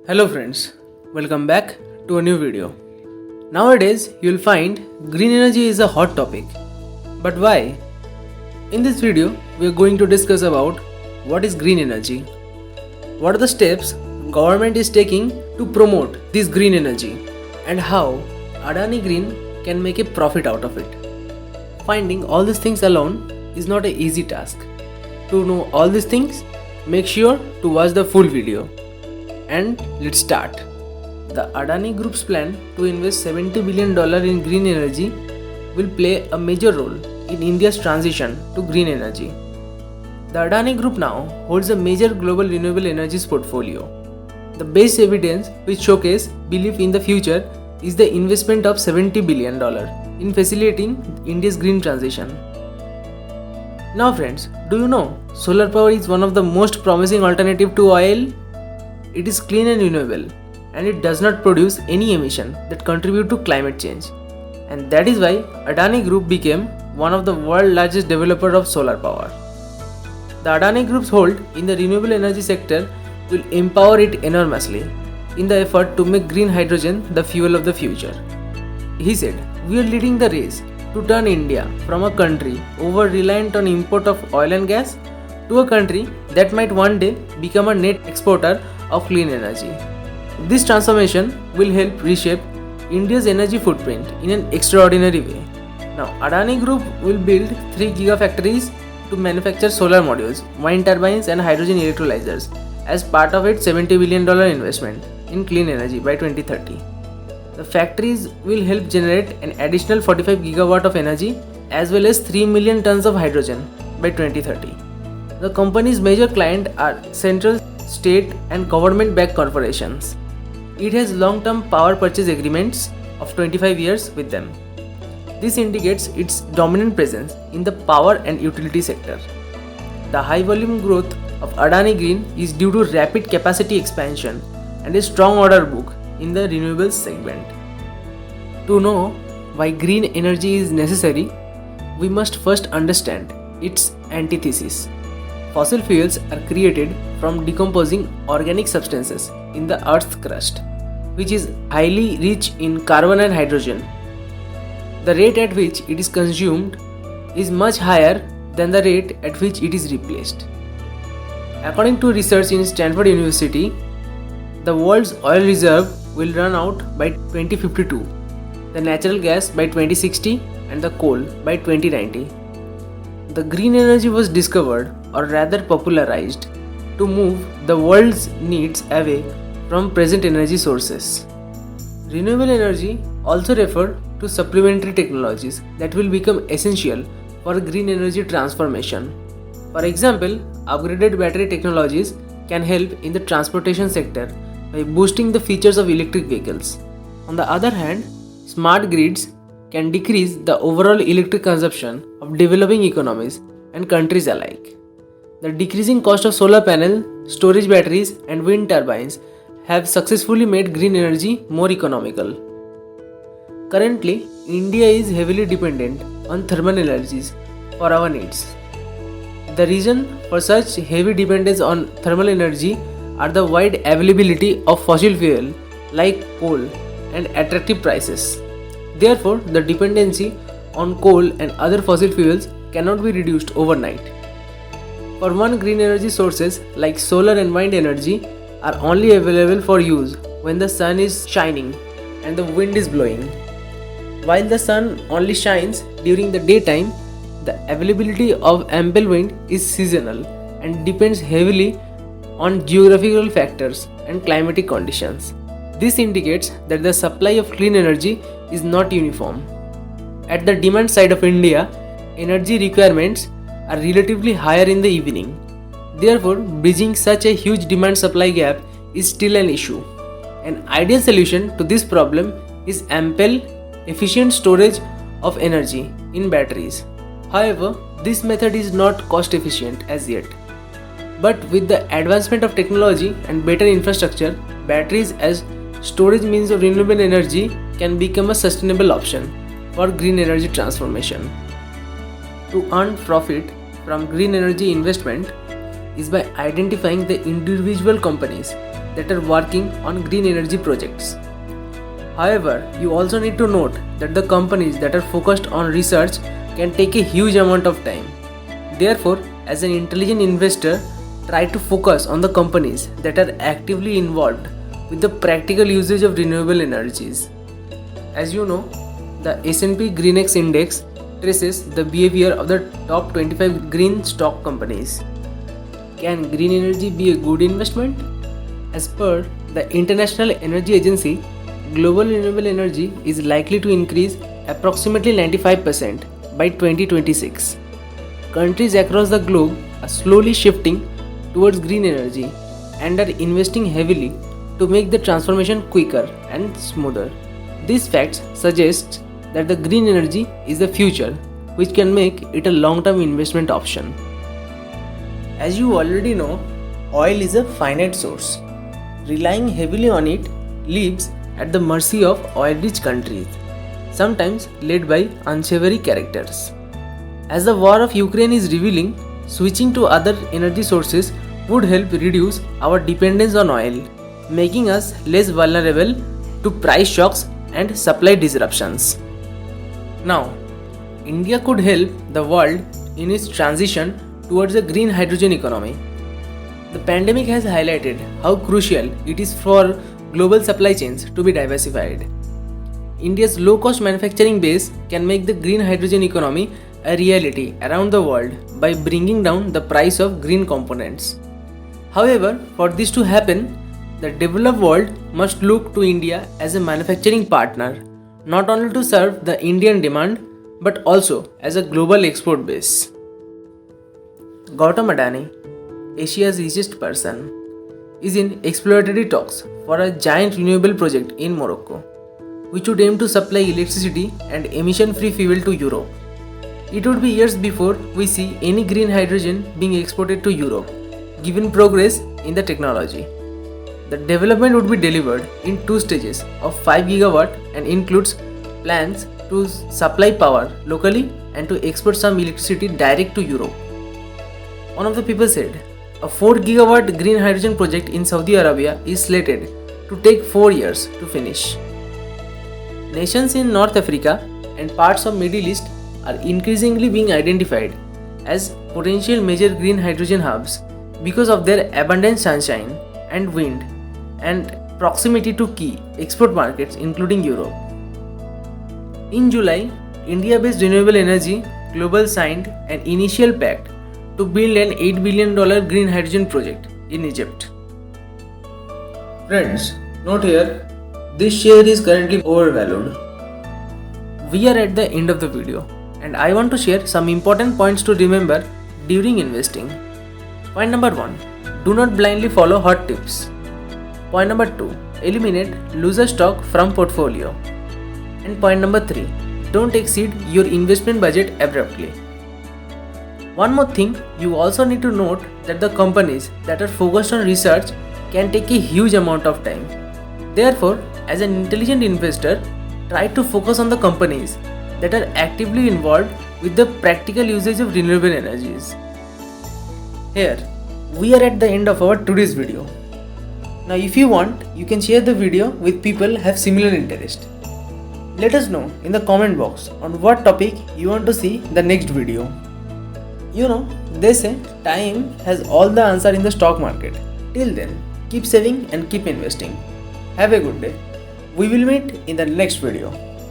Hello friends, welcome back to a new video. Nowadays you'll find green energy is a hot topic. But why? In this video we are going to discuss about what is green energy, what are the steps government is taking to promote this green energy, and how ADANI Green can make a profit out of it. Finding all these things alone is not an easy task. To know all these things, make sure to watch the full video. And let's start. The ADANI Group's plan to invest $70 billion in green energy will play a major role in India's transition to green energy. The ADANI Group now holds a major global renewable energies portfolio. The best evidence which showcases belief in the future is the investment of $70 billion in facilitating India's green transition. Now friends, do you know solar power is one of the most promising alternative to oil? It is clean and renewable, and it does not produce any emission that contribute to climate change. And that is why ADANI Group became one of the world's largest developer of solar power. The ADANI Group's hold in the renewable energy sector will empower it enormously in the effort to make green hydrogen the fuel of the future. He said, "We are leading the race to turn India from a country over-reliant on import of oil and gas to a country that might one day become a net exporter of clean energy. This transformation will help reshape India's energy footprint in an extraordinary way." Now, ADANI Group will build 3 gigafactories to manufacture solar modules, wind turbines and hydrogen electrolyzers as part of its $70 billion investment in clean energy by 2030. The factories will help generate an additional 45 gigawatt of energy as well as 3 million tons of hydrogen by 2030. The company's major clients are central, state and government-backed corporations. It has long-term power purchase agreements of 25 years with them. This indicates its dominant presence in the power and utility sector. The high volume growth of ADANI Green is due to rapid capacity expansion and a strong order book in the renewables segment. To know why green energy is necessary, we must first understand its antithesis. Fossil fuels are created from decomposing organic substances in the earth's crust, which is highly rich in carbon and hydrogen. The rate at which it is consumed is much higher than the rate at which it is replaced. According to research in Stanford University, the world's oil reserve will run out by 2052, the natural gas by 2060 and the coal by 2090. The green energy was discovered, or rather popularized, to move the world's needs away from present energy sources. Renewable energy also refer to supplementary technologies that will become essential for green energy transformation. For example, upgraded battery technologies can help in the transportation sector by boosting the features of electric vehicles. On the other hand, smart grids can decrease the overall electric consumption of developing economies and countries alike. The decreasing cost of solar panels, storage batteries and wind turbines have successfully made green energy more economical. Currently, India is heavily dependent on thermal energies for our needs. The reason for such heavy dependence on thermal energy are the wide availability of fossil fuel like coal and attractive prices. Therefore, the dependency on coal and other fossil fuels cannot be reduced overnight. For one, green energy sources like solar and wind energy are only available for use when the sun is shining and the wind is blowing. While the sun only shines during the daytime, the availability of ample wind is seasonal and depends heavily on geographical factors and climatic conditions. This indicates that the supply of clean energy is not uniform. At the demand side of India, energy requirements are relatively higher in the evening. Therefore, bridging such a huge demand-supply gap is still an issue. An ideal solution to this problem is ample, efficient storage of energy in batteries. However, this method is not cost efficient as yet. But with the advancement of technology and better infrastructure, batteries as storage means of renewable energy can become a sustainable option for green energy transformation. To earn profit from green energy investment is by identifying the individual companies that are working on green energy projects. However, you also need to note that the companies that are focused on research can take a huge amount of time. Therefore, as an intelligent investor, try to focus on the companies that are actively involved with the practical usage of renewable energies. As you know, the S&P GreenX index traces the behavior of the top 25 green stock companies. Can green energy be a good investment? As per the International Energy Agency, global renewable energy is likely to increase approximately 95% by 2026. Countries across the globe are slowly shifting towards green energy and are investing heavily to make the transformation quicker and smoother. These facts suggest that the green energy is the future, which can make it a long-term investment option. As you already know, oil is a finite source. Relying heavily on it leaves at the mercy of oil-rich countries, sometimes led by unsavory characters. As the war of Ukraine is revealing, switching to other energy sources would help reduce our dependence on oil, making us less vulnerable to price shocks and supply disruptions. Now, India could help the world in its transition towards a green hydrogen economy. The pandemic has highlighted how crucial it is for global supply chains to be diversified. India's low-cost manufacturing base can make the green hydrogen economy a reality around the world by bringing down the price of green components. However, for this to happen, the developed world must look to India as a manufacturing partner, not only to serve the Indian demand but also as a global export base. Gautam Adani, Asia's richest person, is in exploratory talks for a giant renewable project in Morocco, which would aim to supply electricity and emission-free fuel to Europe. It would be years before we see any green hydrogen being exported to Europe, given progress in the technology. The development would be delivered in two stages of 5 GW and includes plans to supply power locally and to export some electricity direct to Europe. One of the people said, a 4 GW green hydrogen project in Saudi Arabia is slated to take 4 years to finish. Nations in North Africa and parts of Middle East are increasingly being identified as potential major green hydrogen hubs because of their abundant sunshine and wind and proximity to key export markets including Europe. In July, India-based renewable energy Global signed an initial pact to build an $8 billion green hydrogen project in Egypt. Friends, note here, this share is currently overvalued. We are at the end of the video and I want to share some important points to remember during investing. Point number 1. Do not blindly follow hot tips. Point number 2. Eliminate loser stock from portfolio. And point number 3. Don't exceed your investment budget abruptly. One more thing, you also need to note that the companies that are focused on research can take a huge amount of time. Therefore, as an intelligent investor, try to focus on the companies that are actively involved with the practical usage of renewable energies. Here, we are at the end of our today's video. Now if you want, you can share the video with people who have similar interest. Let us know in the comment box on what topic you want to see the next video. You know, they say time has all the answer in the stock market. Till then, keep saving and keep investing. Have a good day. We will meet in the next video.